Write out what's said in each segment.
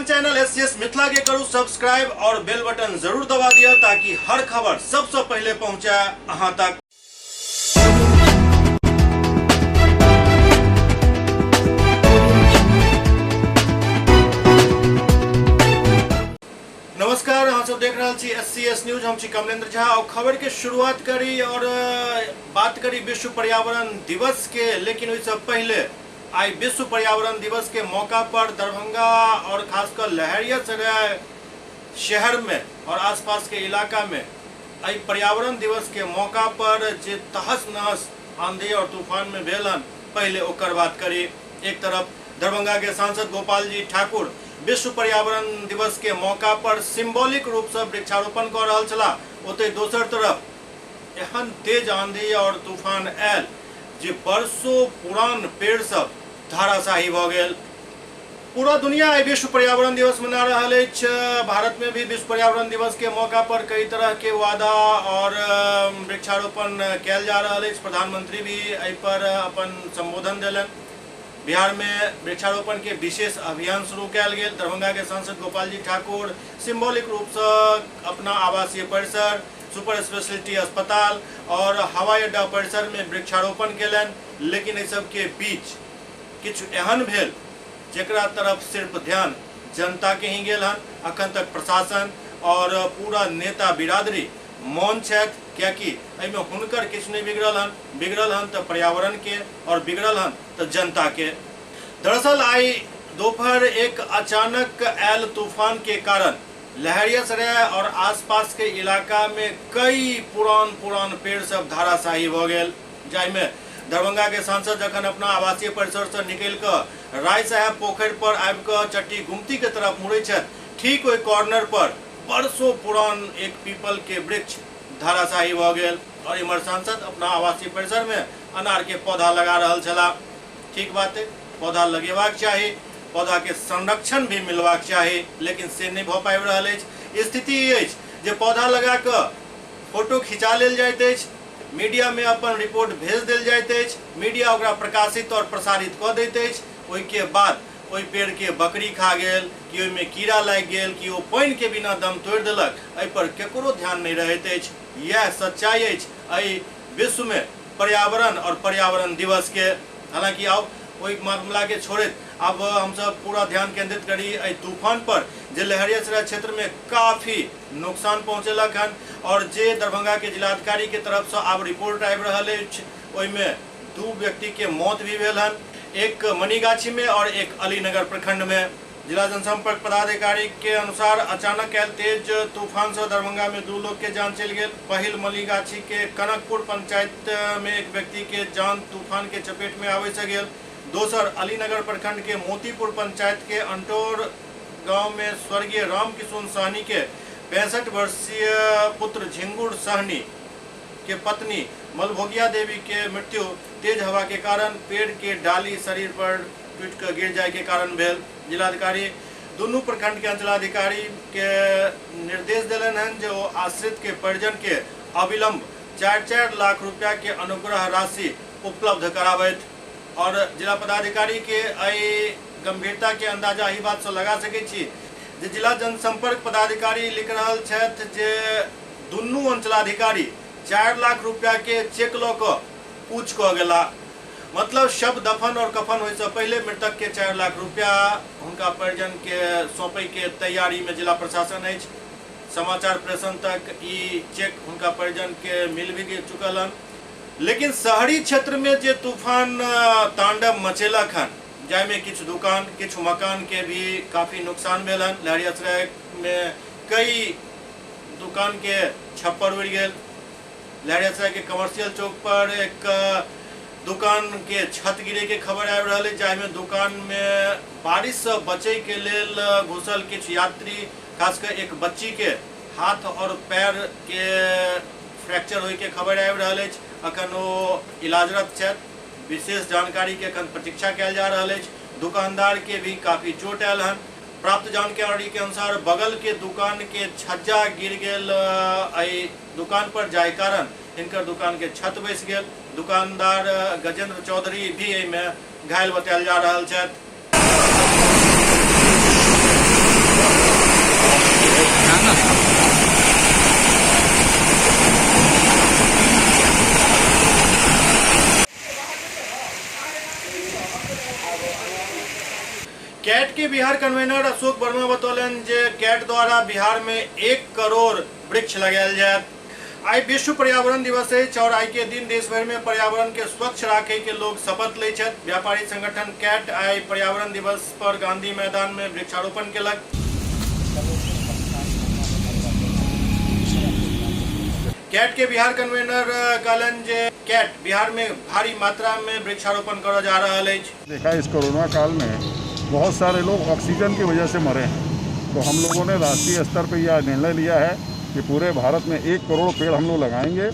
अपन channel SCS Mithila के करू subscribe और बेल बटन जरूर दबा दिया ताकि हर खबर सबसे पहले पहुंचे अहां तक। नमस्कार, अहाँ सब देख रहे छी एससीएस न्यूज। हम छी कमलेंद्र झा और खबर के शुरुआत करी और बात करी विश्व पर्यावरण दिवस के। लेकिन उससे पहले आज विश्व पर्यावरण दिवस के मौका पर दरभंगा और खासकर लहरियासराय शहर में और आसपास के इलाका में आज पर्यावरण दिवस के मौका पर जे तहस नहस आंधी और तूफान में भेलन, पहले ओकर बात करी। एक तरफ दरभंगा के सांसद गोपाल जी ठाकुर विश्व पर्यावरण दिवस के मौका पर सिंबॉलिक रूप से वृक्षारोपण कर रहा छला, ओते दोसर तरफ एहन तेज आंधी और तूफान आयल जे बरसों पुरान पेड़ सब धाराशाही भ गेल। पूरा दुनिया विश्व पर्यावरण दिवस मना रहा है। भारत में भी विश्व पर्यावरण दिवस के मौका पर कई तरह के वादा और वृक्षारोपण कैल जा रहा है। प्रधानमंत्री भी एहि पर अपन संबोधन दिलन। बिहार में वृक्षारोपण के विशेष अभियान शुरू कैल गेल। दरभंगा के सांसद गोपाल जी ठाकुर सिंबॉलिक रूप से अपना आवासीय परिसर, सुपर स्पेशलिटी अस्पताल और हवाई अड्डा परिसर में वृक्षारोपण केलन। लेकिन इस सब के बीच किछु एहन भेल जेकरा तरफ सिर्फ ध्यान जनता के ही गेल हन। अखन तक प्रशासन और पूरा नेता बिरादरी मौन छथि, क्योंकि एहिमे हुनकर किछु नहीं बिगड़ल हन तो पर्यावरण के और बिगड़ल हन तो जनता के। दरअसल आई दोपहर एक अचानक आयल तूफान के कारण लहरियासराय और आसपास के इलाका में कई पुरान पेड़ सब धाराशाही भ गेल। जाहिमे दरभंगा के सांसद जखन अपना आवासीय परिसर से निकल कर राय साहब पोखर पर आबि कर चट्टी गुमती के तरफ मुड़े छथि, ठीक ओहि कॉर्नर पर बरसों पुरान एक पीपल के वृक्ष धाराशाही भ गेल और इमहर सांसद अपना आवासीय परिसर में अनार के पौधा लगा रहा छला। ठीक बात है, पौधा लगेबाक चाही, पौधा के संरक्षण भी मिलवाक चाही, लेकिन से नहीं भ पाबि रहल अछि। स्थिति अछि जे पौधा लगा कऽ फोटो खिंचा लेल जाइत अछि, मीडिया में अपन रिपोर्ट भेज देल जाइत अछि, मीडिया ओकरा प्रकाशित और प्रसारित कऽ दैत अछि। ओहिके बाद ओहि पेड़ के बकरी खा गेल कि ओहिमे कीड़ा लागि गेल कि ओ पानि के बिना दम तोड़ि देलक, एहि पर केकरो ध्यान नहीं रहैत अछि। यह सच्चाई अछि एहि विश्व में पर्यावरण और पर्यावरण दिवस के। हालांकि अब ओहि मामला के छोड़ैत अब हम सब पूरा ध्यान केंद्रित करी एहि तूफान पर जे लहरियासराय क्षेत्र में काफी नुकसान पहुंचेलक हन और जे दरभंगा के जिलाधिकारी के तरफ से अब रिपोर्ट आबि रहल अछि। ओहिमे 2 व्यक्ति के मौत भी भेल हन, एक मनीगाछी में और एक अलीनगर प्रखंड में। जिला जनसंपर्क पदाधिकारी के अनुसार अचानक आयल तेज तूफान से दरभंगा में 2 लोग के जान चलि गेल। पहिल मनीगाछी के कनकपुर पंचायत में एक व्यक्ति के जान तूफान के चपेट में आवे से गेल। दोसर अलीनगर प्रखंड के मोतीपुर पंचायत के अंटोर गांव में स्वर्गीय रामकिशोर सहनी के 65 वर्षीय पुत्र झिंगुर सहनी के पत्नी मलभोगिया देवी के मृत्यु तेज हवा के कारण पेड़ के डाली शरीर पर टूट कर गिर जाए के कारण भेल। जिलाधिकारी दोनों प्रखंड के अंचलाधिकारी के निर्देश दिलन हन जो आश्रित के परिजन के अविलंब 4-4 लाख रुपया के अनुग्रह राशि उपलब्ध करावैत। और जिला पदाधिकारी के एहि गंभीरता के अंदाजा एहि बात से लगा सकै छी जे जिला जनसंपर्क पदाधिकारी लिख रहल छथि जे दुनू अंचलाधिकारी 4 लाख रुपया के चेक लऽ कऽ पूछ कऽ गेला। मतलब शव दफन और कफन होय से पहले मृतक के 4 लाख रुपया हुनका परिजन के सौंपे के तैयारी में जिला प्रशासन अछि। समाचार प्रेषण तक ई चेक हुनका परिजन के मिल भी चुकल हन। लेकिन शहरी क्षेत्र में जे तूफान तांडव मचेलक हन, जाहिमे किछु दुकान किछु मकान के भी काफी नुकसान भेल हन। लहरियासराय में कई दुकान के छप्पर उड़ि गेल। लहरियासराय के कमर्शियल चौक पर एक दुकान के छत गिरे के खबर आबि रहल है, जाहिमे दुकान में बारिश से बचे के लेल घुसल किछु यात्री, खासकर एक बच्ची के हाथ और पैर के फ्रैक्चर होय के खबर आबि रहल अछि। अखन ओ इलाजरत छथि। विशेष जानकारी के अखन प्रतीक्षा कयल जा रहल अछि। दुकानदार के भी काफी चोट आयल हन। प्राप्त जानकारी के अनुसार बगल के दुकान के छज्जा गिर गेल एहि दुकान पर, जाहि कारण इनकर दुकान के छत बैस गेल। दुकानदार गजेंद्र चौधरी भी एहिमे घायल बतायल जा रहल छथि। बिहार कन्वेनर अशोक वर्मा बतौलन जे कैट द्वारा बिहार में 1 करोड़ वृक्ष लगायल जायत। आई विश्व पर्यावरण दिवस है और आई के दिन देश भर में पर्यावरण के स्वच्छ राखे के लोग शपथ ले छथि। व्यापारी संगठन कैट आई पर्यावरण दिवस पर गांधी मैदान में वृक्षारोपण केलक। कैट के बिहार कन्वेनर कहलन जे कैट बिहार में भारी मात्रा में वृक्षारोपण करा जा रहा है। देखा इस कोरोना काल में बहुत सारे लोग ऑक्सीजन की वजह से मरे हैं, तो हम लोगों ने राष्ट्रीय स्तर पर यह निर्णय लिया है कि पूरे भारत में 1 करोड़ पेड़ हम लोग लगाएंगे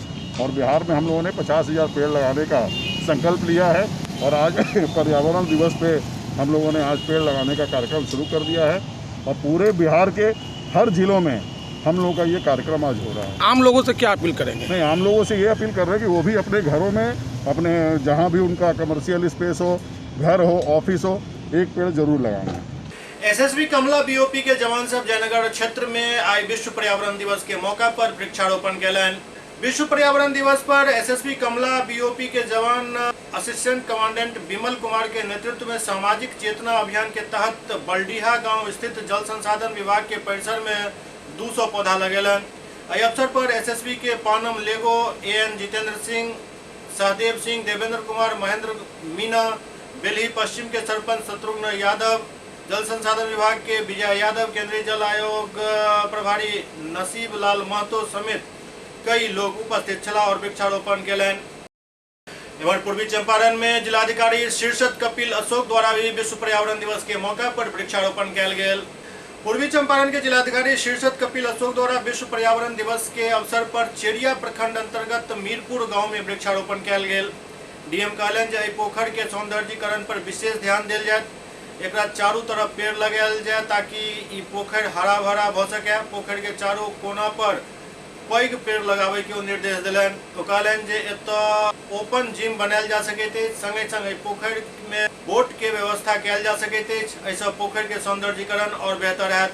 और बिहार में हम लोगों ने 50,000 पेड़ लगाने का संकल्प लिया है। और आज पर्यावरण दिवस पे हम लोगों ने आज पेड़ लगाने का कार्यक्रम शुरू कर दिया है और पूरे बिहार के हर जिलों में हम लोगों का ये कार्यक्रम आज हो रहा है। आम लोगों से क्या अपील करेंगे? नहीं, आम लोगों से ये अपील कर रहे हैं कि वो भी अपने घरों में, अपने जहाँ भी उनका कमर्शियल स्पेस हो, घर हो, ऑफिस हो, 1 पेड़ जरूर लगाएंगे। एसएसबी कमला बीओपी के जवान सब जयनगर क्षेत्र में आई विश्व पर्यावरण दिवस के मौका पर वृक्षारोपण कैलन। विश्व पर्यावरण दिवस पर एसएसबी कमला बीओपी के जवान असिस्टेंट कमांडेंट विमल कुमार के नेतृत्व में सामाजिक चेतना अभियान के तहत बलडीहा गांव स्थित जल संसाधन विभाग के परिसर में 200 पौधा लगेलन। इस अवसर पर एसएसबी के पानम लेगो, एएन जितेंद्र सिंह, सहदेव सिंह, देवेंद्र कुमार, महेंद्र मीना, बेलही पश्चिम के सरपंच शत्रुघ्न यादव, जल संसाधन विभाग के विजय यादव, केंद्रीय जल आयोग प्रभारी नसीब लाल महतो समेत कई लोग उपस्थित छला और वृक्षारोपण केलन। एवं पूर्वी चंपारण में जिलाधिकारी शीर्षद कपिल अशोक द्वारा भी विश्व पर्यावरण दिवस के मौका पर वृक्षारोपण कैल गेल। पूर्वी चंपारण के जिलाधिकारी शीर्षद कपिल अशोक द्वारा विश्व पर्यावरण दिवस के अवसर पर चेरिया प्रखंड अंतर्गत मीरपुर गांव में वृक्षारोपण कैल गेल। डीएम कहलन जे पोखर के सौंदर्यीकरण पर विशेष ध्यान देल जाए, एकरा चारों तरफ पेड़ लगायल जाए ताकि ई पोखर हरा भरा भ सके। पोखर के चारों कोना पर पैघ पेड़ लगावे के निर्देश दिलन। तो कहलन जे एतऽ ओपन जिम बनायल जा सकैत अछि, संगे संगे पोखर में बोट के व्यवस्था कयल जा सकैत अछि। ऐसा पोखर के सौंदर्यीकरण और बेहतर हैत।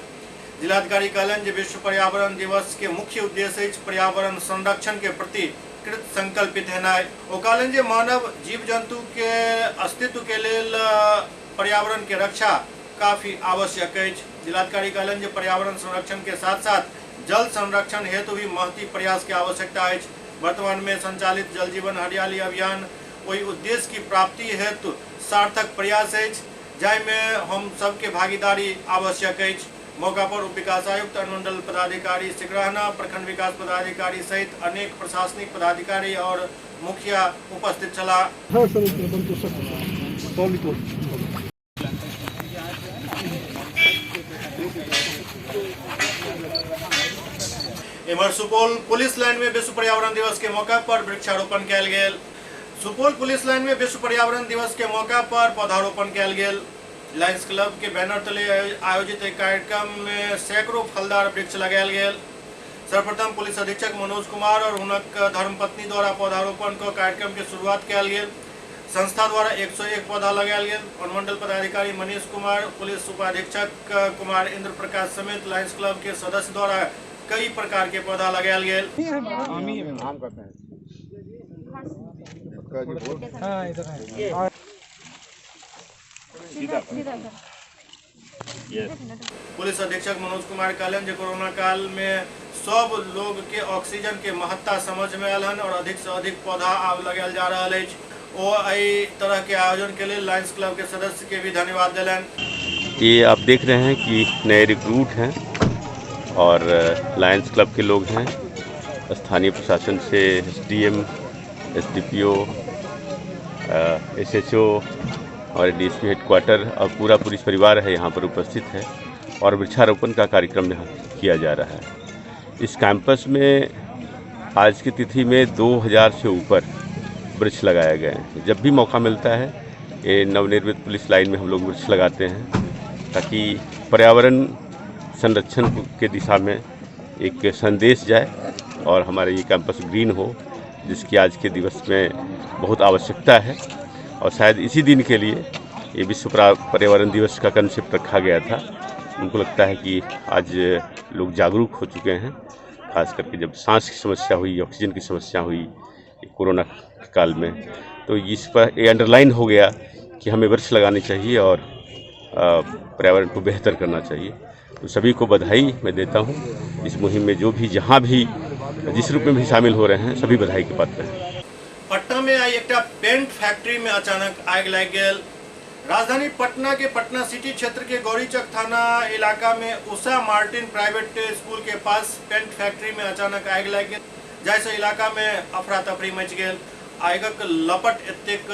जिलाधिकारी कहलन जे विश्व पर्यावरण दिवस के मुख्य उद्देश्य अछि पर्यावरण संरक्षण के प्रति कृत संकल्पित हेनाइ। ओ कहलन जे मानव जीव जंतु के अस्तित्व के लेल पर्यावरण के रक्षा काफी आवश्यक है। जिलाधिकारी कहलन जे पर्यावरण संरक्षण के साथ साथ जल संरक्षण हेतु भी महती प्रयास की आवश्यकता है। वर्तमान में संचालित जल जीवन हरियाली अभियान वही उद्देश्य की प्राप्ति हेतु सार्थक प्रयास है, जाहिमे हम सबके भागीदारी आवश्यक है। मौका पर उप विकास आयुक्त, अनुमंडल पदाधिकारी सिकरहना, प्रखंड विकास पदाधिकारी सहित अनेक प्रशासनिक पदाधिकारी और मुखिया उपस्थित छला। इमर सुपौल पुलिस लाइन में विश्व पर्यावरण दिवस के मौका पर वृक्षारोपण कैल गेल। सुपौल पुलिस लाइन में विश्व पर्यावरण दिवस के मौका पर पौधारोपण कैल गेल। लायंस क्लब के बैनर तले आयोजित एक कार्यक्रम में सैकड़ों फलदार वृक्ष लगायल गेल। सर्वप्रथम पुलिस अधीक्षक मनोज कुमार और हुनक धर्मपत्नी द्वारा पौधारोपण को कार्यक्रम के शुरुआत कैल गेल। संस्था द्वारा 101 पौधा लगायल गेल। अनुमंडल पदाधिकारी मनीष कुमार, पुलिस उपाधीक्षक कुमार इंद्र प्रकाश समेत लायंस क्लब के सदस्य द्वारा कई प्रकार के पौधा लगायल गेल। पुलिस अधीक्षक मनोज कुमार कहलन जे कोरोना काल में सब लोग के ऑक्सीजन के महत्ता समझ में आयल हन और अधिक से अधिक पौधा आब लगायल जा रहा है। ओ एहि तरह के आयोजन के लिए लायंस क्लब के सदस्य के भी धन्यवाद दिलन। ये आप देख रहे हैं कि नए रिक्रूट हैं और लायंस क्लब के लोग हैं। स्थानीय प्रशासन से एसडीएम, एसडीपीओ, एसएचओ और डीएसपी हेडक्वार्टर और पूरा पुलिस परिवार है यहाँ पर उपस्थित है और वृक्षारोपण का कार्यक्रम यहाँ किया जा रहा है। इस कैंपस में आज की तिथि में 2000 से ऊपर वृक्ष लगाए गए हैं। जब भी मौका मिलता है ये नवनिर्मित पुलिस लाइन में हम लोग वृक्ष लगाते हैं ताकि पर्यावरण संरक्षण के दिशा में एक संदेश जाए और हमारे ये कैंपस ग्रीन हो, जिसकी आज के दिवस में बहुत आवश्यकता है। और शायद इसी दिन के लिए ये विश्व पर्यावरण दिवस का कंसेप्ट रखा गया था। उनको लगता है कि आज लोग जागरूक हो चुके हैं, खास करके जब सांस की समस्या हुई, ऑक्सीजन की समस्या हुई कोरोना काल में, तो इस पर ये अंडरलाइन हो गया कि हमें वृक्ष लगाने चाहिए और पर्यावरण को बेहतर करना चाहिए। तो सभी को बधाई मैं देता हूँ। इस मुहिम में जो भी जहाँ भी जिस रूप में भी शामिल हो रहे हैं सभी बधाई के पात्र हैं। पटना में आई एक पेंट फैक्ट्री में अचानक आग लग गई। राजधानी पटना के पटना सिटी क्षेत्र के गौरीचक थाना इलाका में उषा मार्टिन प्राइवेट स्कूल के पास पेंट फैक्ट्री में अचानक आग लग गई, जैसे इलाका में अफरा तफरी मच गई। आगक लपट एतेक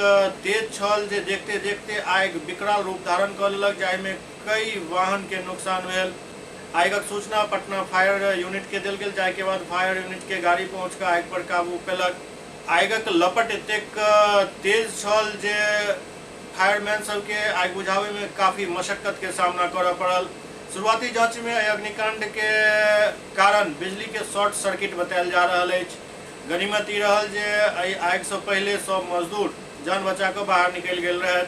तेज छल जे देखते देखते आग विकराल रूप धारण कर लेलक, जाहिमे कई वाहन के नुकसान भेल। आगक सूचना पटना फायर यूनिट के देल गेल, जाय के बाद फायर यूनिट के गाड़ी पहुंच कर आग पर काबू पेलक। आगक लपट एतेक तेज छल जे फायरमैन सबके आग बुझावे में काफी मशक्कत के सामना करऽ पड़ल। शुरुआती जांच में अग्निकांड के कारण बिजली के शॉर्ट सर्किट बतायल जा रहा है। गनीमत ई रहल जे आग से पहले सब मजदूर जान बचा के बाहर निकल गेल रहे।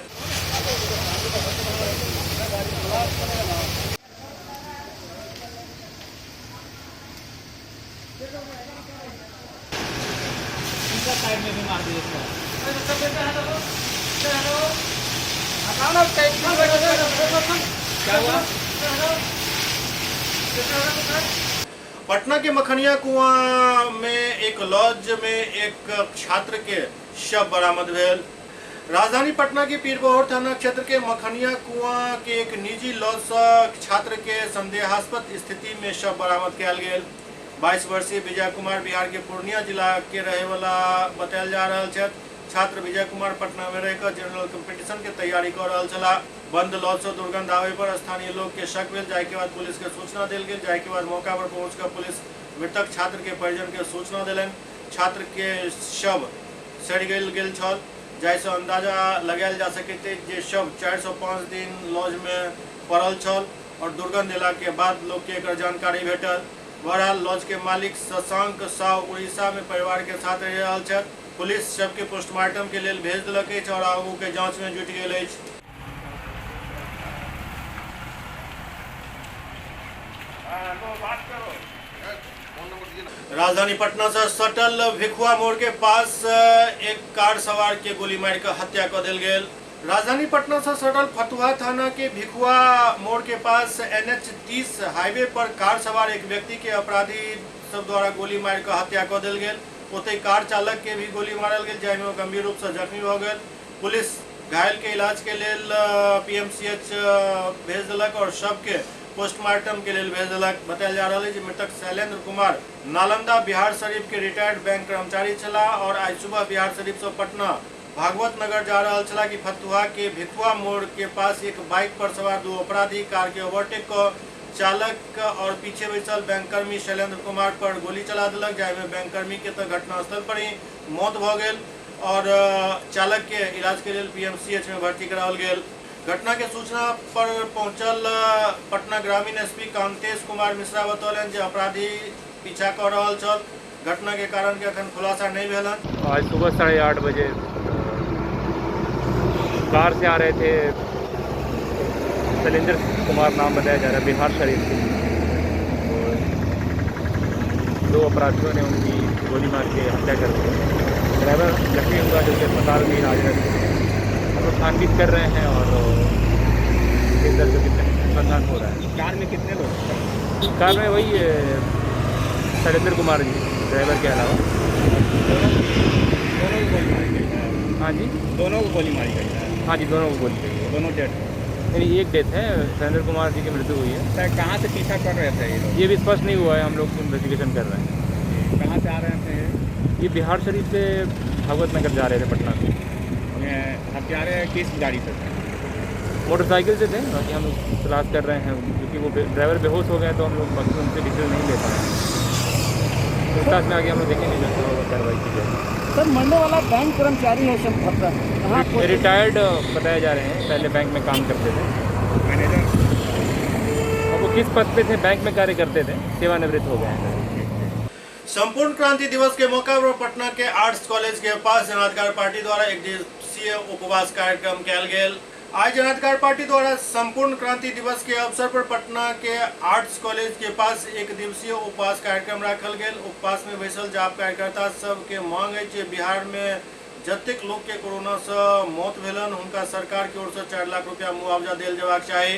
पटना के मखनिया कुआं में एक लॉज में एक छात्र के शव बरामद भेल। राजधानी पटना के पीरबहोर थाना क्षेत्र के मखनिया कुआं के एक निजी लॉज से छात्र के संदेहास्पद स्थिति में शव बरामद किया गेल। 22 वर्षीय विजय कुमार बिहार के पूर्णिया जिला के रहे वाला बतायल जा रहा है। छात्र विजय कुमार पटना में रहकर जनरल कंपटीशन के तैयारी कर रहा छला। बंद लॉज से दुर्गंध आवे पर स्थानीय लोग के शक भेल, जाय के बाद पुलिस के सूचना देल गेल। जाय के बाद मौका पर पहुंचकर पुलिस मृतक छात्र के परिजन के सूचना देलन। छात्र के शव सड़ गेल छल, जैसे अंदाजा लगायल जा सकते जे शव 405 दिन लॉज में पड़ल छल और दुर्गंध देला के बाद लोग के एकर जानकारी भेटल। बहरहाल लॉज के मालिक शशांक साव उड़ीसा में परिवार के साथ रह रहल छथि। पुलिस शव के पोस्टमार्टम के लिए भेज दिलक अछि और आगू के जांच में जुटि गेल अछि। राजधानी पटना से सटल भिखुआ मोड़ के पास एक कार सवार के गोली मार कर हत्या कर देल गेल। राजधानी पटना से सटल फतुहा थाना के भिखुआ मोड़ के पास NH 30 हाईवे पर कार सवार एक व्यक्ति के अपराधी सब द्वारा गोली मार कर हत्या कर देल गेल। ओते कार चालक के भी गोली मारल गेल, जाहिमे वो गंभीर रूप से जख्मी हो गए। पुलिस घायल के इलाज के लिए PMCH भेज दिलक और शव के पोस्टमार्टम के लिए भेज दिलक। बताया जा रहा है कि मृतक शैलेंद्र कुमार नालंदा बिहार शरीफ के रिटायर्ड बैंक कर्मचारी छला और आज सुबह बिहार शरीफ से पटना भागवत नगर जा रहा छला कि फतुहा के भिखुआ मोड़ के पास एक बाइक पर सवार दो अपराधी कार के ओवरटेक कर चालक और पीछे बैसल बैंककर्मी शैलेंद्र कुमार पर गोली चला दिलक, जाहिमे बैंककर्मी के तो घटनास्थल पर ही मौत भ गेल और चालक के इलाज के लिए PMCH में भर्ती कराओल गेल। घटना के सूचना पर पहुंचल पटना ग्रामीण SP कांतेश कुमार मिश्रा बतौलन जे अपराधी पीछा कर रहा छल। घटना के कारण के अखन खुलासा नहीं भेलन। आज सुबह 8:30 बजे कार से आ रहे थे, शैलेंद्र कुमार नाम बताया जा रहा है, बिहार शरीफ से। दो अपराधियों ने उनकी गोली मार के हत्या कर दी। ड्राइवर जख्मी हुआ जो कि अस्पताल में इलाज है। हम लोग छानबीन कर रहे हैं और इधर जो अनुसंधान हो रहा है। कार में कितने लोग? कार में वही शैलेंद्र कुमार जी ड्राइवर के अलावा। दोनों को गोली मारी गई है? हाँ जी, दोनों को गोली मारी गई है? हाँ जी, दोनों को गोली गई है। दोनों डेड? नहीं, एक डेथ है, शैलेंद्र कुमार जी की मृत्यु हुई है। सर कहाँ से पीछा कर रहे थे ये लोग? ये भी स्पष्ट नहीं हुआ है, हम लोग इन्वेस्टिगेशन कर रहे हैं। कहाँ से आ रहे थे? ये बिहार शरीफ से भागवत नगर जा रहे थे पटना से। हत्यारे किस गाड़ी से थे? मोटरसाइकिल से थे। बाकी हम लोग तलाश कर रहे हैं, क्योंकि वो ड्राइवर बेहोश हो गए तो हम लोग बाकी उनसे डिटेल नहीं ले पाए। पूछताछ में आगे हम लोग देखेंगे जो कार्रवाई की जाएगी। सर मरने वाला बैंक कर्मचारी है सब रिटायर्ड बताए जा रहे हैं, पहले बैंक में काम करते थे। मैनेजर? और वो किस पद पे थे? बैंक में कार्य करते थे, सेवानिवृत्त हो गए हैं। संपूर्ण क्रांति दिवस के मौका पर पटना के आर्ट्स कॉलेज के पास जनाधिकार पार्टी द्वारा एक दिवसीय उपवास कार्यक्रम किया गेल। आज जनाधिकार पार्टी द्वारा संपूर्ण क्रांति दिवस के अवसर पर पटना के आर्ट्स कॉलेज के पास एक दिवसीय उपवास कार्यक्रम रखल गेल। उपवास में बैसल जाप कार्यकर्ता सब के मांग है कि बिहार में जतेक लोग के कोरोना से मौत भेलन हुनका सरकार की ओर से 4 लाख रुपया मुआवजा देल जबाक चाही।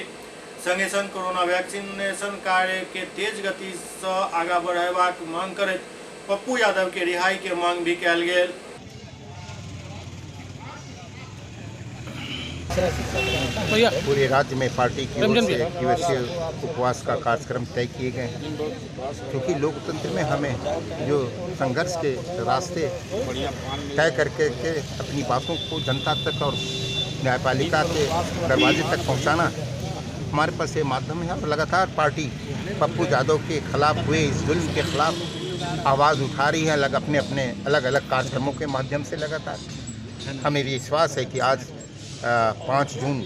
संगे संग कोरोना वैक्सीनेशन कार्य के तेज गति से आगा बढ़ेबाक मांग करैत पप्पू यादव के रिहाई के मांग भी कयल गेल। पूरे राज्य में पार्टी की ओर से दिवसीय उपवास का कार्यक्रम तय किए गए हैं, क्योंकि लोकतंत्र में हमें जो संघर्ष के रास्ते तय करके के अपनी बातों को जनता तक और न्यायपालिका के दरवाजे तक पहुंचाना हमारे पास ये माध्यम है। और लगातार पार्टी पप्पू यादव के खिलाफ हुए इस जुल्म के खिलाफ आवाज़ उठा रही है, अपने अपने अलग अलग कार्यक्रमों के माध्यम से लगातार। हमें विश्वास है कि आज 5 जून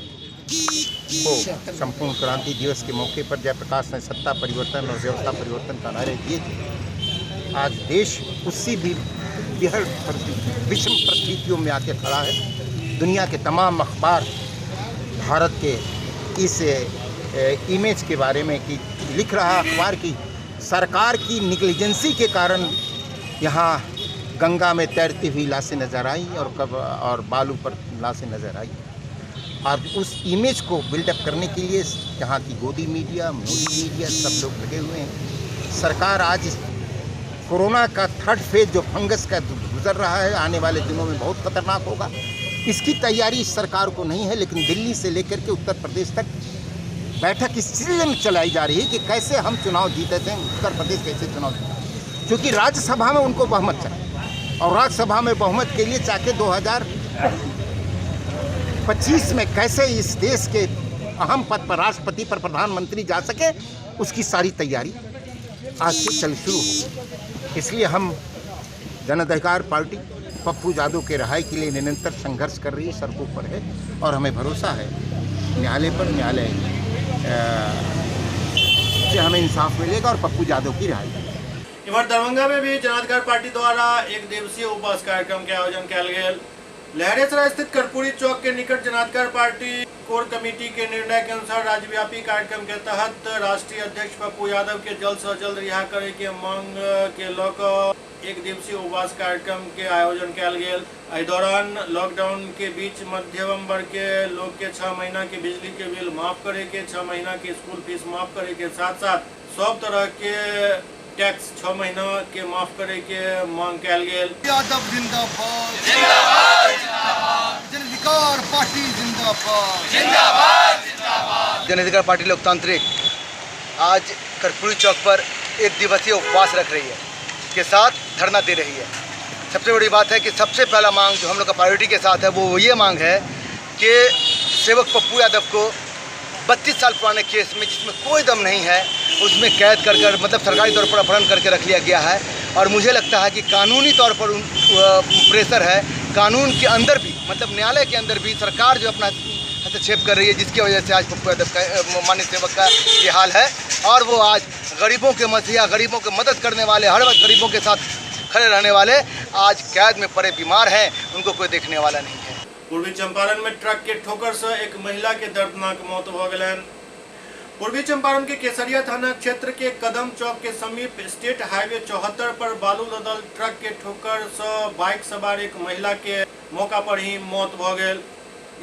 को संपूर्ण क्रांति दिवस के मौके पर जयप्रकाश ने सत्ता परिवर्तन और व्यवस्था परिवर्तन का नारे दिए थे। आज देश उससे भी बेहद विषम परिस्थितियों में आके खड़ा है। दुनिया के तमाम अखबार भारत के इस इमेज के बारे में कि लिख रहा अखबार की सरकार की निग्लिजेंसी के कारण यहाँ गंगा में तैरती हुई लाशें नज़र आई और बालू पर लाशें नज़र आई। और उस इमेज को बिल्डअप करने के लिए यहाँ की गोदी मीडिया, मोदी मीडिया सब लोग लगे हुए हैं। सरकार आज कोरोना का 3rd फेज जो फंगस का गुजर रहा है आने वाले दिनों में बहुत खतरनाक होगा। इसकी तैयारी इस सरकार को नहीं है, लेकिन दिल्ली से लेकर के उत्तर प्रदेश तक बैठक इसलिए में चलाई जा रही है कि कैसे हम चुनाव जीते थे, उत्तर प्रदेश कैसे चुनाव जीते, क्योंकि राज्यसभा में उनको बहुमत चाहिए और राज्यसभा में बहुमत के लिए चाहे 2025 में कैसे इस देश के अहम पद पर राष्ट्रपति पर प्रधानमंत्री जा सके, उसकी सारी तैयारी आज से चल शुरू हो। इसलिए हम जन अधिकार पार्टी पप्पू यादव के रिहाई के लिए निरंतर संघर्ष कर रही है, सड़कों पर है और हमें भरोसा है न्यायालय पर, न्यायालय से हमें इंसाफ मिलेगा और पप्पू यादव की रिहाई। इधर दरभंगा में भी जन अधिकार पार्टी द्वारा 1 दिवसीय उपवास कार्यक्रम के आयोजन कयल गेल। लहरेसराय स्थित कर्पूरी चौक के निकट जन अधिकार पार्टी कोर कमेटी के निर्णय के अनुसार राज्यव्यापी कार्यक्रम के तहत राष्ट्रीय अध्यक्ष पप्पू यादव के जल्द से जल्द रिहा करे के मांग के लऽ 1 दिवसीय उपवास कार्यक्रम के आयोजन कयल गेल। एहि दौरान लॉकडाउन के बीच मध्यम वर्ग के लोग के 6 महीना के बिजली के बिल माफ करे के, 6 महीना के स्कूल फीस माफ करे के साथ साथ सब तरह के टैक्स 6 महीना के माफ करे के मांग कयल गेल। यादव जिंदाबाद, जिंदाबाद, जिंदाबाद। जन अधिकार पार्टी जिंदाबाद, जिंदाबाद, जिंदाबाद। जन अधिकार पार्टी लोकतांत्रिक आज कर्पूरी चौक पर 1 दिवसीय उपवास रख रही है, के साथ धरना दे रही है। सबसे बड़ी बात है कि सबसे पहला मांग जो हम लोग का प्रायोरिटी के साथ है वो ये मांग है कि सेवक पप्पू यादव को 32 साल पुराने केस में जिसमें कोई दम नहीं है उसमें कैद कर मतलब सरकारी तौर पर अपहरण करके रख लिया गया है। और मुझे लगता है कि कानूनी तौर पर प्रेशर है, कानून के अंदर भी मतलब न्यायालय के अंदर भी सरकार जो अपना हस्तक्षेप कर रही है, जिसकी वजह से आज पप्पू यादव का माननीय सेवक का ये हाल है। और वो आज गरीबों के मसीहा, गरीबों की मदद करने वाले, हर वक्त गरीबों के साथ खड़े रहने वाले आज कैद में पड़े बीमार हैं, उनको कोई देखने वाला नहीं है। पूर्वी चंपारण में ट्रक के ठोकर से एक महिला के दर्दनाक मौत भ गेलैन। पूर्वी चंपारण के केसरिया थाना क्षेत्र के कदम चौक के समीप स्टेट हाईवे 74 पर बालू लदल ट्रक के ठोकर से बाइक सवार एक महिला के मौका पर ही मौत भ गेल।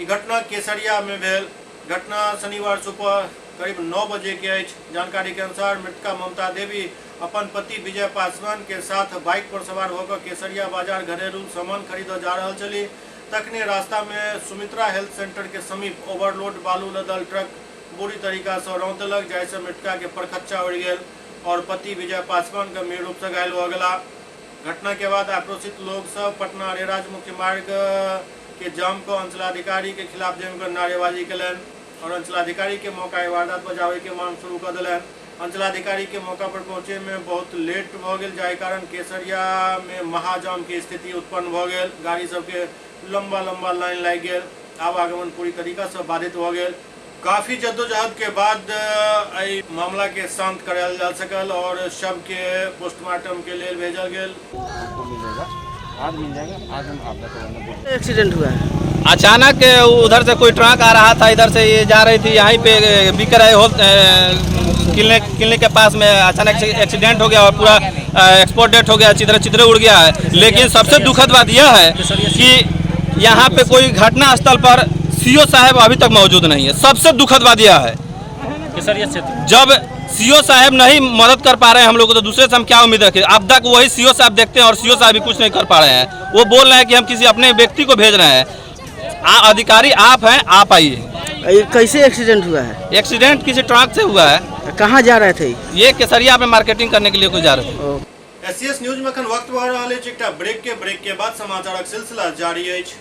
ई घटना केसरिया में भेल। घटना शनिवार सुबह करीब 9 बजे के अछि। जानकारी के अनुसार मृतका ममता देवी अपन पति विजय पासवान के साथ बाइक पर सवार होकर केसरिया बाजार घरेलू सामान खरीद जा रहा चली। तखने रास्ता में सुमित्रा हेल्थ सेंटर के समीप ओवरलोड बालू लदल ट्रक बुरी तरीका से रौंद देलक, जैसे मृतका के परखच्चा उड़ गेल और पति विजय पासवान गंभीर रूप से घायल हो गला। घटना के बाद आक्रोशित लोग सब पटना रेराज मुख्य मार्ग के जाम को अंचलाधिकारी के खिलाफ जमकर नारेबाजी कलन और अंचलाधिकारी के मौका वारदात बजावे के मांग शुरू कर दिलन। अंचलाधिकारी के मौका पर पहुंचे में बहुत लेट भ गेल, जाय कारण केसरिया में महाजाम की स्थिति उत्पन्न भ गेल। गाड़ी सबके लंबा लंबा लाइन लग गेल, आवागमन पूरी तरीका से बाधित हो गेल। काफी जद्दोजहद के बाद मामला के शांत करायल जा सकल और शव के पोस्टमार्टम के लिए भेजल गेल। एक्सीडेंट हुआ है। अचानक उधर से कोई ट्रक आ रहा था, इधर से ये जा रही थी, यहीं पे बिकर क्लिनिक के पास में अचानक से एक्सीडेंट हो गया और पूरा एक्सपोर्ट डेट हो गया, चिदरे उड़ गया है। लेकिन सबसे दुखद बात यह है कि यहाँ पे कोई घटना स्थल पर सीओ साहब अभी तक मौजूद नहीं है। सबसे दुखद बात यह है जब सीओ साहब नहीं मदद कर पा रहे हैं हम लोग को, तो दूसरे से हम क्या उम्मीद रखें। अब तक वही सीओ साहब देखते हैं और सीओ साहब भी कुछ नहीं कर पा रहे हैं। वो बोल रहे हैं कि हम किसी अपने व्यक्ति को भेज रहे हैं। अधिकारी आप हैं, आप आइए। ये कैसे एक्सीडेंट हुआ है? एक्सीडेंट किसी ट्रक से हुआ है। कहाँ जा रहे थे? ये केसरिया में मार्केटिंग करने के लिए कोई जा रहे थे। एससीएस न्यूज में अखन वक्त भऽ रहल अछि एकटा ब्रेक के बाद समाचारक सिलसिला जारी अछि।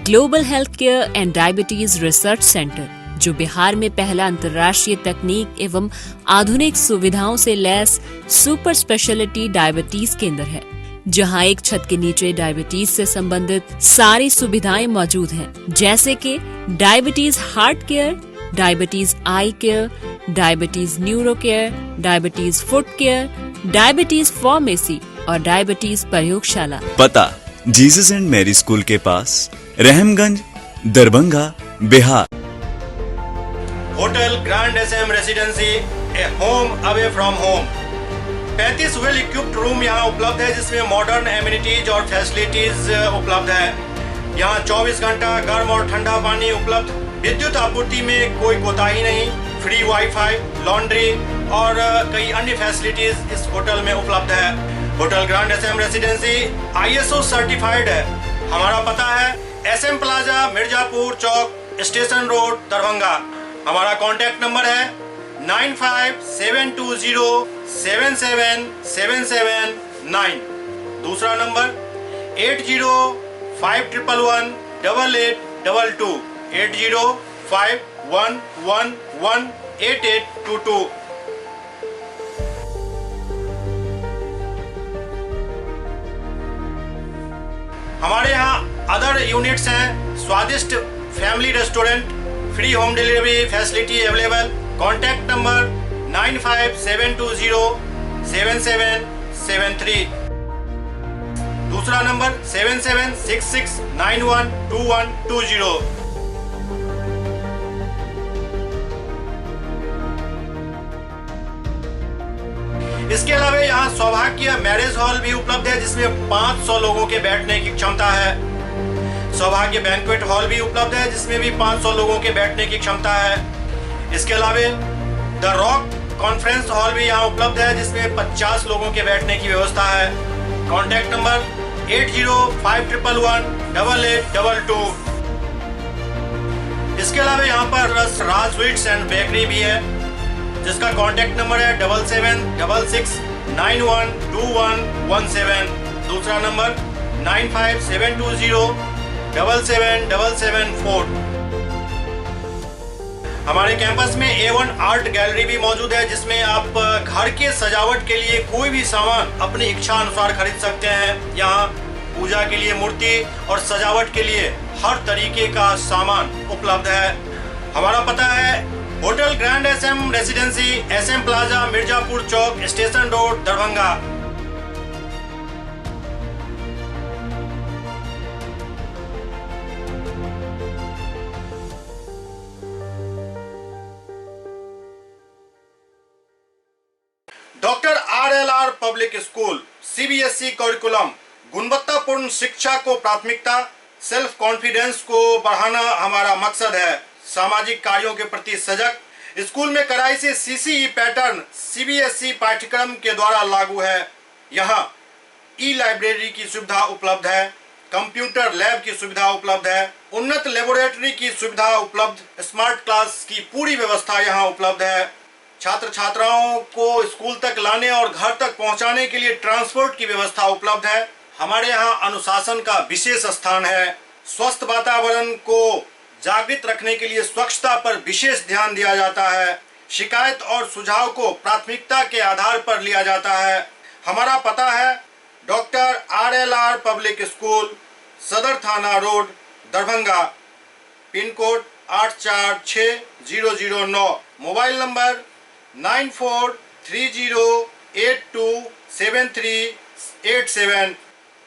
Global health care and diabetes research centre, जो बिहार में पहला अंतर्राष्ट्रीय तकनीक एवं आधुनिक सुविधाओं से लैस सुपर स्पेशलिटी डायबिटीज केंद्र है, जहां एक छत के नीचे डायबिटीज से संबंधित सारी सुविधाएं मौजूद हैं, जैसे कि diabetes heart care, diabetes eye care, diabetes neuro care, diabetes foot care, diabetes pharmacy और डायबिटीज प्रयोगशाला। पता जीसस एंड मैरी स्कूल के पास, Rahamganj, Darbhanga, Bihar. Hotel grand SM residency, a home away from home. 35 well equipped room यहाँ उपलब्ध है, जिसमें modern amenities और फैसिलिटीज उपलब्ध है। यहाँ 24 घंटा गर्म और ठंडा पानी उपलब्ध। विद्युत आपूर्ति में कोई कोताही नहीं। फ्री वाईफाई, लॉन्ड्री और कई अन्य फैसिलिटीज इस होटल में उपलब्ध है। Hotel grand SM residency ISO certified है। हमारा पता है SM plaza, Mirzapur Chowk, station road, Darbhanga. हमारा कॉन्टैक्ट नंबर है 9572077779। दूसरा नंबर 8051118822, 8051118822। हमारे यहाँ अदर यूनिट्स हैं। स्वादिष्ट family restaurant, free home delivery facility available. Contact number 9572077773। दूसरा नंबर 7766912120। इसके अलावा यहाँ सौभाग्य मैरिज हॉल भी उपलब्ध है, जिसमें 500 लोगों के बैठने की क्षमता है। सौभाग्य बैंक्वेट हॉल भी उपलब्ध है, जिसमें भी 500 लोगों के बैठने की क्षमता है। इसके अलावा द रॉक कॉन्फ्रेंस हॉल भी यहाँ उपलब्ध है, जिसमें 50 लोगों के बैठने की व्यवस्था है। Contact number 8051118822। इसके अलावा यहाँ पर राज स्वीट्स एंड बेकरी भी है, जिसका कॉन्टैक्ट नंबर है 7766912117। दूसरा नंबर 9572077774। हमारे कैंपस में A1 आर्ट गैलरी भी मौजूद है, जिसमें आप घर के सजावट के लिए कोई भी सामान अपनी इच्छा अनुसार खरीद सकते हैं। यहाँ पूजा के लिए मूर्ति और सजावट के लिए हर तरीके का सामान उपलब्ध है। हमारा पता है hotel grand SM residency, SM plaza, Mirzapur Chowk, station road, Darbhanga. Doctor RLR public school, CBSE curriculum, गुणवत्तापूर्ण शिक्षा को प्राथमिकता, सेल्फ कॉन्फिडेंस को बढ़ाना हमारा मकसद है। सामाजिक कार्यों के प्रति सजग। स्कूल में कड़ाई से CCE पैटर्न CBSE पाठ्यक्रम के द्वारा लागू है। यहाँ लाइब्रेरी की सुविधा उपलब्ध है, कंप्यूटर लैब की सुविधा उपलब्ध है, उन्नत लेबोरेटरी की सुविधा उपलब्ध, स्मार्ट क्लास की पूरी व्यवस्था यहाँ उपलब्ध है। छात्र छात्राओं को स्कूल तक लाने और घर तक पहुँचाने के लिए ट्रांसपोर्ट की व्यवस्था उपलब्ध है। हमारे यहाँ अनुशासन का विशेष स्थान है। स्वस्थ वातावरण को जागृत रखने के लिए स्वच्छता पर विशेष ध्यान दिया जाता है। शिकायत और सुझाव को प्राथमिकता के आधार पर लिया जाता है। हमारा पता है doctor RLR public school, Sadar Thana road, Darbhanga. Pin code 846009। Mobile number 9430827387,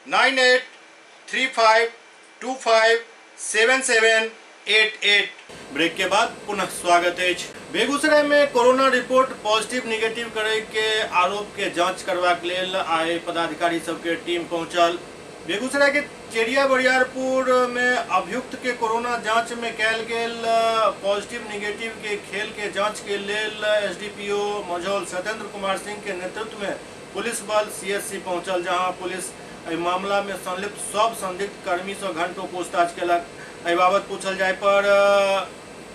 9835257788। Break के बाद पुनः स्वागत है। बेगूसराय में कोरोना रिपोर्ट पॉजिटिव निगेटिव करे के आरोप के जांच करबाक लेल आइ पदाधिकारी सबके टीम पहुंचल। बेगूसराय के चेरिया बरियारपुर में अभियुक्त के कोरोना जांच में कैल गेल पॉजिटिव निगेटिव के खेल के जांच के लेल एसडीपीओ मझौल सत्येंद्र कुमार सिंह के नेतृत्व में पुलिस बल सीएससी पहुंचल, जहां पुलिस एहि मामला में संलिप्त सब संदिग्ध कर्मी से घंटों पूछताछ केलक। एहि बाबत पूछल जाय पर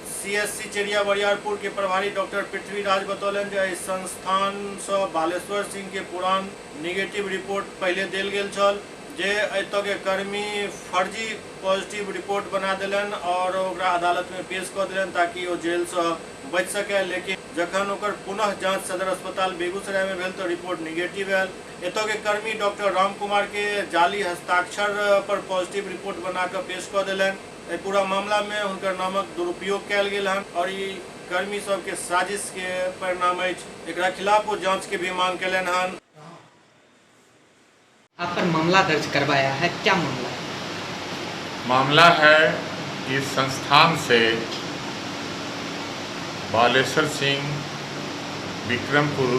सीएससी चेरिया बरियारपुर के प्रभारी डॉक्टर पृथ्वीराज बतौलन जे संस्थान से बालेश्वर सिंह के पुरान निगेटिव रिपोर्ट पहले देल गेल छल, जे एतऽ के कर्मी फर्जी पॉजिटिव रिपोर्ट बना देलन और ओकरा अदालत में पेश कऽ देलन ताकि ओ जेल से बच सके। लेकिन जखन ओकर पुनः जांच सदर अस्पताल बेगूसराय में भेल तो रिपोर्ट निगेटिव आयल। एतऽ के कर्मी डॉक्टर राम कुमार के जाली हस्ताक्षर पर पॉजिटिव रिपोर्ट बना कर पेश कऽ देलन। एहि पूरा मामला में उनकर नामक दुरुपयोग कयल गेल हन और ई कर्मी सब के साजिश के परिणाम अछि। एकरा खिलाफ वो जांच के भी मांग केलन हन। आप पर मामला दर्ज करवाया है, क्या मामला है? मामला है इस संस्थान से बालेश्वर सिंह विक्रमपुर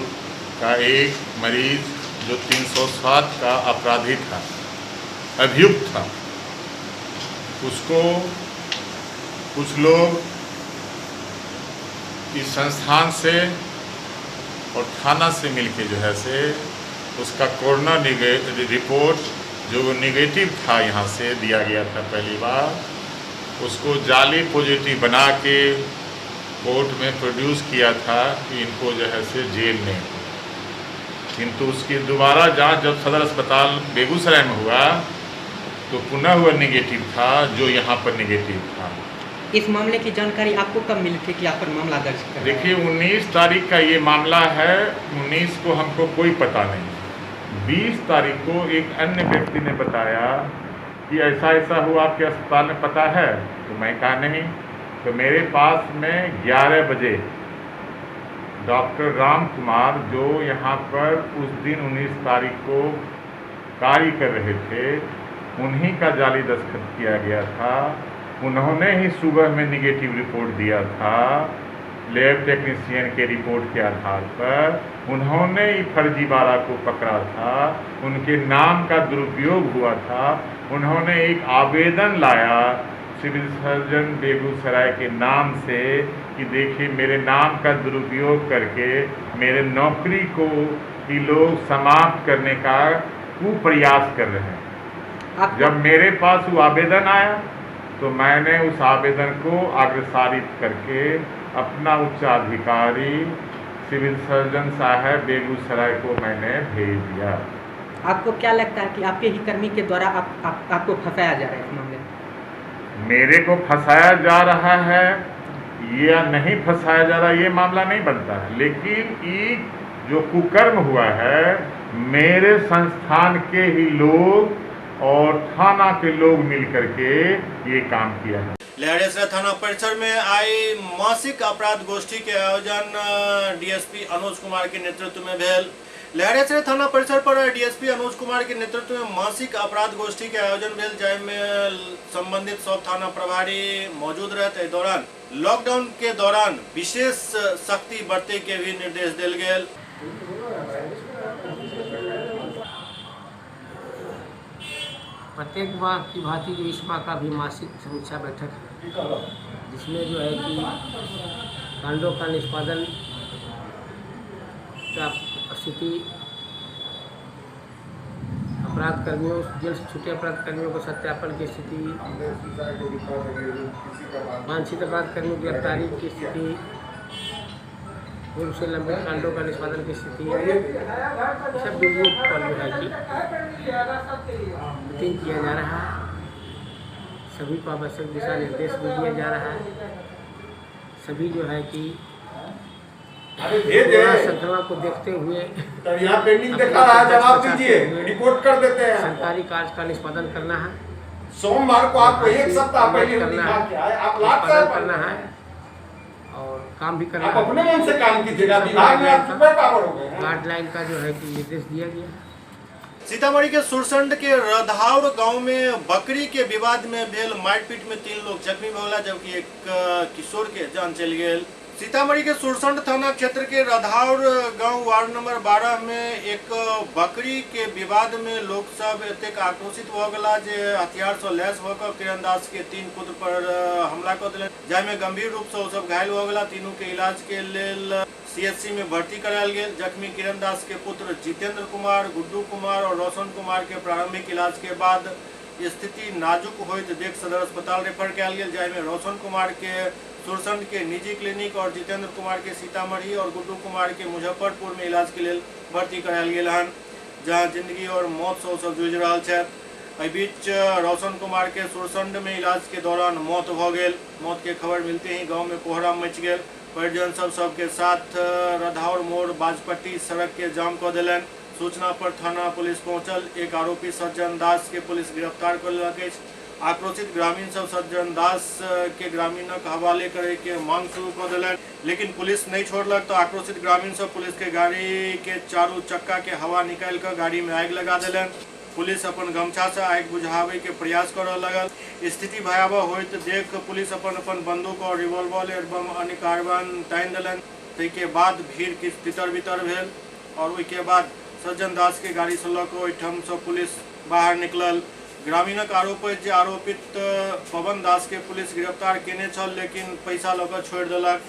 का एक मरीज जो 307 का अपराधी था, अभियुक्त था, उसको कुछ लोग इस संस्थान से और थाना से मिलके जो है से उसका कोरोना रिपोर्ट जो निगेटिव था यहाँ से दिया गया था पहली बार, उसको जाली पॉजिटिव बना के कोर्ट में प्रोड्यूस किया था कि इनको जो है से जेल में। किंतु उसकी दोबारा जांच जब सदर अस्पताल बेगूसराय में हुआ तो पुनः वह निगेटिव था जो यहाँ पर निगेटिव था। इस मामले की जानकारी आपको कब मिली थी कि आप पर मामला दर्ज कर? देखिए 19 तारीख का ये मामला है, 19 को हमको कोई पता नहीं। 20 तारीख को एक अन्य व्यक्ति ने बताया कि ऐसा ऐसा हुआ, आपके अस्पताल में पता है? तो मैं कहा नहीं। तो मेरे पास में 11 बजे डॉक्टर राम कुमार जो यहाँ पर उस दिन 19 तारीख को कार्य कर रहे थे, उन्हीं का जाली दस्तखत किया गया था। उन्होंने ही सुबह में निगेटिव रिपोर्ट दिया था लैब टेक्नीशियन के रिपोर्ट के आधार पर। उन्होंने ही फर्जीवाड़ा को पकड़ा था, उनके नाम का दुरुपयोग हुआ था। उन्होंने एक आवेदन लाया सिविल सर्जन बेगूसराय के नाम से कि देखिए मेरे नाम का दुरुपयोग करके मेरे नौकरी को ही लोग समाप्त करने का कुप्रयास कर रहे हैं। जब मेरे पास वो आवेदन आया तो मैंने उस आवेदन को अग्रसारित करके अपना उच्चाधिकारी सिविल सर्जन साहब बेगूसराय को मैंने भेज दिया। आपको क्या लगता है कि आपके ही कर्मी के द्वारा आपको फंसाया जा रहा है इस मामले में? मेरे को फंसाया जा रहा है या नहीं फंसाया जा रहा ये मामला नहीं बनता है, लेकिन ये जो कुकर्म हुआ है मेरे संस्थान के ही लोग और थाना के लोग मिलकर के ये काम किया है। लहरियासराय थाना परिसर में आई मासिक अपराध गोष्ठी के आयोजन डीएसपी अनुज कुमार के नेतृत्व में भेल। लहरियासराय थाना परिसर पर डीएसपी अनुज कुमार के नेतृत्व में मासिक अपराध गोष्ठी के आयोजन भेल, जाहिमे संबंधित सब थाना प्रभारी मौजूद रहते। इस दौरान लॉकडाउन के दौरान विशेष सख्ती बरते के भी निर्देश दिल गेल। प्रत्येक माह की भांति जो इस माह का भी मासिक समीक्षा बैठक है, जिसमें जो है कि कांडों का निष्पादन का स्थिति, अपराध कर्मियों, जेल से छूटे अपराध कर्मियों को सत्यापन की स्थिति, वांछित अपराध कर्मियों की गिरफ्तारी की स्थिति, पूर्व से लंबित कांडों का निष्पादन की स्थिति, सब वीडियो पर जो है कि मीटिंग किया जा रहा है। सभी को आवश्यक दिशा निर्देश भी दिया जा रहा है। सभी जो है कि संक्रमण को देखते हुए यहाँ पेंडिंग देखा रहा है, जवाब दीजिए, रिपोर्ट कर देते हैं। सरकारी कार्य का निष्पादन करना है। सोमवार को आपको एक सप्ताह पहले निष्पादन करना है और काम भी करना है। अपने मन से काम कीजिएगा, विभाग में आप सुपर पावर हो गए हैं। गाइडलाइन का जो है कि निर्देश दिया गया है। सीतामढ़ी के सुरसंड के रधाउर गांव में बकरी के विवाद में भेल मारपीट में 3 लोग जख्मी होला, जबकि एक किशोर के जान चल गेल। सीतामढ़ी के सुरसंड थाना क्षेत्र के रधौर गांव वार्ड नंबर 12 में एक बकरी के विवाद में लोग सब एतेक आक्रोशित भ गेला जे हथियार से लैस होकर किरण दास के 3 पुत्र पर हमला कर दिले, जाहि में गंभीर रूप से ओ सब घायल भ गेला। तीनों के इलाज के लेल सीएचसी में भर्ती करायल गेल। जख्मी किरण दास के पुत्र जितेंद्र कुमार, गुड्डू कुमार और रोशन कुमार के प्रारंभिक इलाज के बाद स्थिति नाजुक होइत देख सदर अस्पताल रेफर कयल गेल, जाहि में रोशन कुमार के सुरसंड के निजी क्लिनिक और जितेंद्र कुमार के सीतामढ़ी और गुड्डू कुमार के मुजफ्फरपुर में इलाज के लिए भर्ती करायल गेल हन, जहां जिंदगी और मौत से सब जूझ रहा है। एहि बीच रोशन कुमार के सुरसंड में इलाज के दौरान मौत भ गेल। मौत के खबर मिलते ही गांव में कोहराम मच गेल। परिजन सबके साथ रधौर मोड़ बाजपट्टी सड़क के जाम कर दिलन। सूचना पर थाना पुलिस पहुंचल। एक आरोपी सज्जन दास के पुलिस गिरफ्तार कर लेलक अछि। आक्रोशित ग्रामीण सब सज्जन दास के ग्रामीणक हवाले करे के मांग शुरू कर दिलन, लेकिन पुलिस नहीं छोड़लक। तो आक्रोशित ग्रामीण सब पुलिस के गाड़ी के चारू चक्का के हवा निकाल कर गाड़ी में आग लगा दिलन। पुलिस अपन गमछा से आग बुझावे के प्रयास कर लगल। स्थिति भयावह होइत देख पुलिस अपन बंदूक और रिवॉल्वर एवं अन्य कारबान तानि दिलन। ताहि बाद भीड़ किछु तितर बितर भेल और ओहिके बाद सज्जन दास के गाड़ी से लऽ ओहिठाम से पुलिस बाहर निकलल। ग्रामीणक आरोप अछि जे आरोपित पवन दास के पुलिस गिरफ्तार केने छल, लेकिन पैसा लऽ कऽ छोड़ि देलक।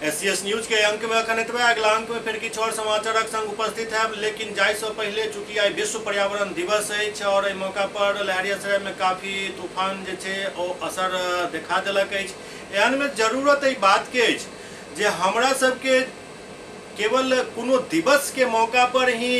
SCS न्यूज के अंक में अखन एतबे। अगला अंक में फिर किछु और समाचारक संग उपस्थित है, लेकिन जाय से पहले चूंकि आई विश्व पर्यावरण दिवस अछि और एहि मौका पर लहरियासराय में काफी तूफान जे छै ओ असर देखा देलक अछि। एहन में जरूरत एहि बात के अछि जे हमरा सबके केवल कोनो दिवस के मौका पर ही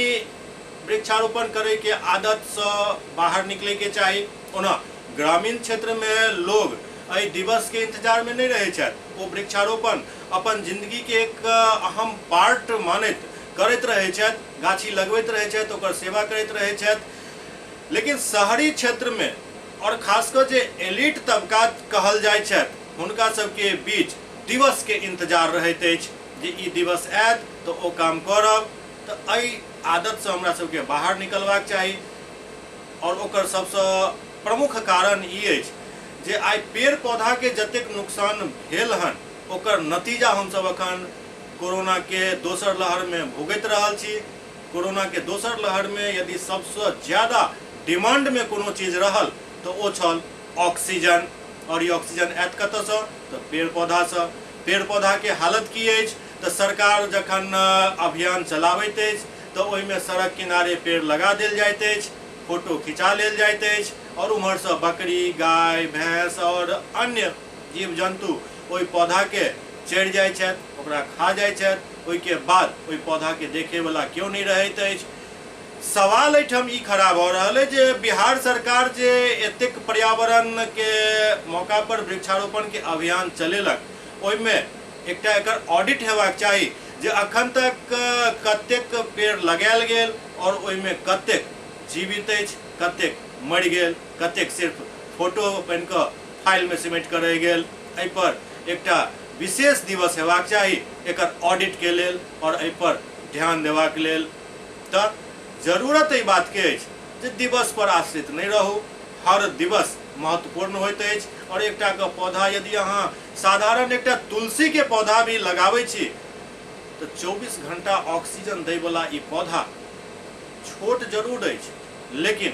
वृक्षारोपण करे के आदत से बाहर निकले के चाही। ओना ग्रामीण क्षेत्र में लोग एहि दिवस के इंतजार में नहीं रहे छथि। ओ वृक्षारोपण अपन जिंदगी के एक अहम पार्ट मानैत करैत रहे छथि, गाछी लगबैत रहे छथि, ओकर सेवा करैत रहे छथि। लेकिन शहरी क्षेत्र में और खासकर जे एलिट तबका कहल जाय छथि, हुनका सबके बीच दिवस के इंतजार रहैत अछि जे ई दिवस आयत तो ओ काम करब। तो एहि आदत से हमरा सबके बाहर निकलबाक चाही। और ओकर सबसे प्रमुख कारण ई अछि जे आई पेड़ पौधा के जतेक नुकसान भेल हन ओकर नतीजा हम सब अखन कोरोना के दोसर लहर में भोगैत रहल छी। कोरोना के दोसर लहर में यदि सबसे ज्यादा डिमांड में कोनो चीज रहल तो ओ छल ऑक्सीजन। और ये ऑक्सीजन आयत कतऽ सँ? तो पेड़ पौधा सँ। पेड़ पौधा के हालत की अछि? तो सरकार जखन अभियान चलाबैत अछि तो ओहिमे सड़क किनारे पेड़ लगा देल जाइत अछि, फोटो खिंचा लेल जाइत अछि और उम्हर से बकरी, गाय, भैंस और अन्य जीव जंतु ओहि पौधा के चढ़ि जाइ छथि, ओकरा खा जाइ छथि। ओहिके बाद ओहि पौधा के देखे वाला क्यों नहीं रहैत अछि? सवाल एहिठाम ई खड़ा भऽ रहल अछि जे बिहार सरकार जे एतेक पर्यावरण के मौका पर वृक्षारोपण के अभियान चलेलक, ओहिमे एकटा एकर ऑडिट हेबाक चाही जे अखन तक कतेक पेड़ लगायल गेल और ओहिमे कतेक जीवित अछि, कतेक मरि गेल, कतेक सिर्फ फोटो बनि कऽ फाइल में समेट कर रहि गेल। एहि पर एकटा विशेष दिवस हेबाक चाही एकर ऑडिट के लेल और एहि पर ध्यान देबाक लेल। तऽ जरूरत एहि बात के अछि जे दिवस पर आश्रित नहीं रहू। हर दिवस महत्वपूर्ण होइत अछि और एकटा के पौधा यदि अहाँ साधारण एकटा तुलसी के पौधा भी लगाबै छी तो 24 घंटा ऑक्सीजन दै वाला ई पौधा छोट जरूर अछि लेकिन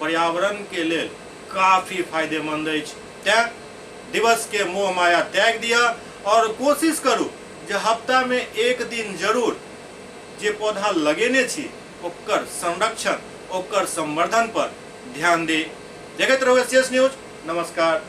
पर्यावरण के लेल काफी फायदेमंद अछि। तैं दिवस के मोह माया त्याग दिया और कोशिश करू जे हफ्ता में एक दिन जरूर जे पौधा लगेने छी ओकर संरक्षण, ओकर संवर्धन पर ध्यान दे। देखैत रहू SCS न्यूज। नमस्कार।